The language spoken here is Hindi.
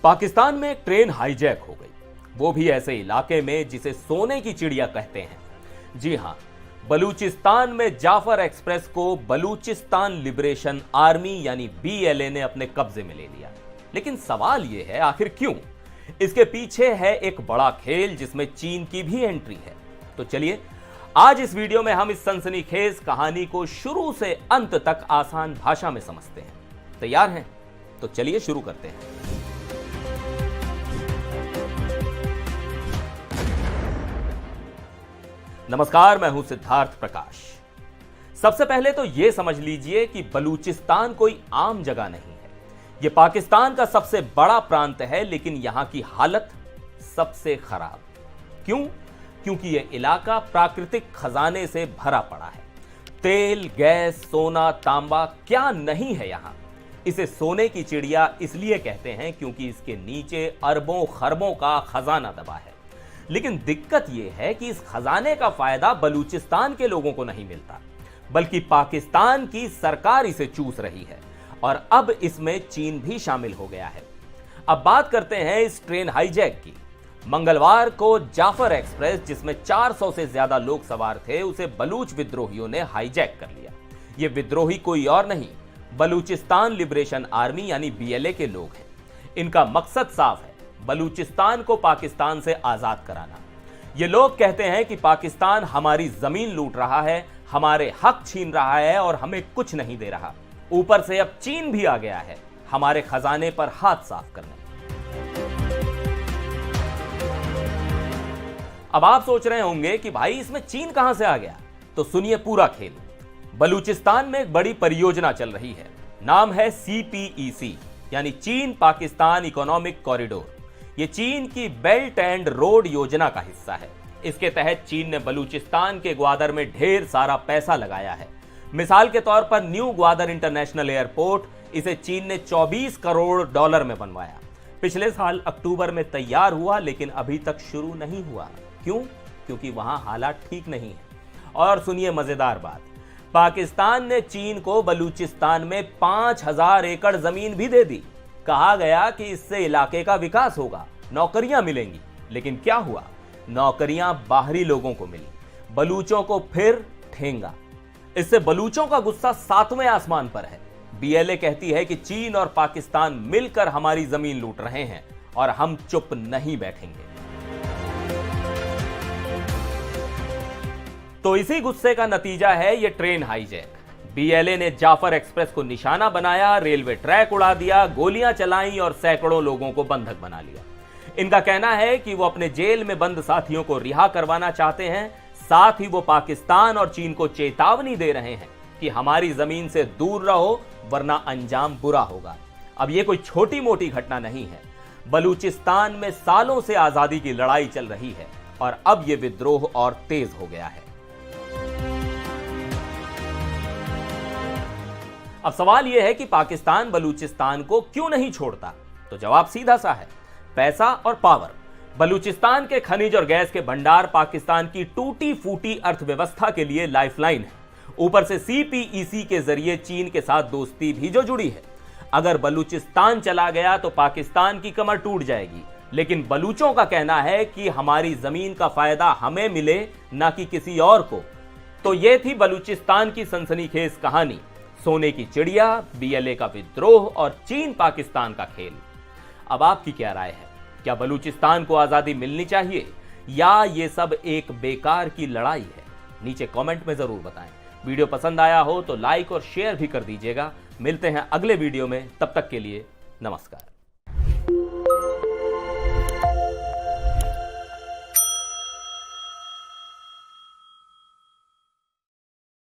पाकिस्तान में एक ट्रेन हाईजैक हो गई, वो भी ऐसे इलाके में जिसे सोने की चिड़िया कहते हैं। जी हां, बलूचिस्तान में जाफर एक्सप्रेस को बलूचिस्तान लिबरेशन आर्मी यानी बीएलए ने अपने कब्जे में ले लिया। लेकिन सवाल यह है, आखिर क्यों? इसके पीछे है एक बड़ा खेल जिसमें चीन की भी एंट्री है। तो चलिए आज इस वीडियो में हम इस सनसनीखेज कहानी को शुरू से अंत तक आसान भाषा में समझते हैं। तैयार हैं? तो चलिए शुरू करते हैं। नमस्कार, मैं हूं सिद्धार्थ प्रकाश। सबसे पहले तो यह समझ लीजिए कि बलूचिस्तान कोई आम जगह नहीं है। यह पाकिस्तान का सबसे बड़ा प्रांत है, लेकिन यहां की हालत सबसे खराब। क्यों? क्योंकि यह इलाका प्राकृतिक खजाने से भरा पड़ा है। तेल, गैस, सोना, तांबा क्या नहीं है यहां। इसे सोने की चिड़िया इसलिए कहते हैं क्योंकि इसके नीचे अरबों खरबों का खजाना दबा है। लेकिन दिक्कत यह है कि इस खजाने का फायदा बलूचिस्तान के लोगों को नहीं मिलता, बल्कि पाकिस्तान की सरकार इसे चूस रही है और अब इसमें चीन भी शामिल हो गया है। अब बात करते हैं इस ट्रेन हाईजैक की। मंगलवार को जाफर एक्सप्रेस, जिसमें 400 से ज्यादा लोग सवार थे, उसे बलूच विद्रोहियों ने हाईजैक कर लिया। ये विद्रोही कोई और नहीं, बलूचिस्तान लिबरेशन आर्मी यानी बीएलए के लोग हैं। इनका मकसद साफ है, बलूचिस्तान को पाकिस्तान से आजाद कराना। ये लोग कहते हैं कि पाकिस्तान हमारी जमीन लूट रहा है, हमारे हक छीन रहा है और हमें कुछ नहीं दे रहा। ऊपर से अब चीन भी आ गया है हमारे खजाने पर हाथ साफ करने। अब आप सोच रहे होंगे कि भाई इसमें चीन कहां से आ गया? तो सुनिए पूरा खेल। बलूचिस्तान में एक बड़ी परियोजना चल रही है, नाम है सीपीईसी यानी चीन पाकिस्तान इकोनॉमिक कॉरिडोर। यह चीन की बेल्ट एंड रोड योजना का हिस्सा है। इसके तहत चीन ने बलूचिस्तान के ग्वादर में ढेर सारा पैसा लगाया है। मिसाल के तौर पर न्यू ग्वादर इंटरनेशनल एयरपोर्ट, इसे चीन ने 24 करोड़ डॉलर में बनवाया। पिछले साल अक्टूबर में तैयार हुआ, लेकिन अभी तक शुरू नहीं हुआ। क्यों? क्योंकि वहां हालात ठीक नहीं है। और सुनिए मजेदार बात, पाकिस्तान ने चीन को बलूचिस्तान में 5000 एकड़ जमीन भी दे दी। कहा गया कि इससे इलाके का विकास होगा, नौकरियां मिलेंगी। लेकिन क्या हुआ? नौकरियां बाहरी लोगों को मिली, बलूचों को फिर ठेंगा। इससे बलूचों का गुस्सा 7वें आसमान पर है। बीएलए कहती है कि चीन और पाकिस्तान मिलकर हमारी जमीन लूट रहे हैं और हम चुप नहीं बैठेंगे। तो इसी गुस्से का नतीजा है यह ट्रेन हाईजैक। बीएलए ने जाफर एक्सप्रेस को निशाना बनाया, रेलवे ट्रैक उड़ा दिया, गोलियां चलाई और सैकड़ों लोगों को बंधक बना लिया। इनका कहना है कि वो अपने जेल में बंद साथियों को रिहा करवाना चाहते हैं। साथ ही वो पाकिस्तान और चीन को चेतावनी दे रहे हैं कि हमारी जमीन से दूर रहो, वरना अंजाम बुरा होगा। अब ये कोई छोटी मोटी घटना नहीं है। बलूचिस्तान में सालों से आजादी की लड़ाई चल रही है और अब यह विद्रोह और तेज हो गया है। अब सवाल यह है कि पाकिस्तान बलूचिस्तान को क्यों नहीं छोड़ता? तो जवाब सीधा सा है, पैसा और पावर। बलूचिस्तान के खनिज और गैस के भंडार पाकिस्तान की टूटी फूटी अर्थव्यवस्था के लिए लाइफलाइन है। ऊपर से सीपीईसी के जरिए चीन के साथ दोस्ती भी जो जुड़ी है। अगर बलूचिस्तान चला गया तो पाकिस्तान की कमर टूट जाएगी। लेकिन बलूचों का कहना है कि हमारी जमीन का फायदा हमें मिले, ना कि किसी और को। तो यह थी बलूचिस्तान की सनसनीखेज कहानी, सोने की चिड़िया, बीएलए का विद्रोह और चीन पाकिस्तान का खेल। अब आपकी क्या राय है? क्या बलूचिस्तान को आजादी मिलनी चाहिए या यह सब एक बेकार की लड़ाई है? नीचे कमेंट में जरूर बताएं। वीडियो पसंद आया हो तो लाइक और शेयर भी कर दीजिएगा। मिलते हैं अगले वीडियो में, तब तक के लिए नमस्कार।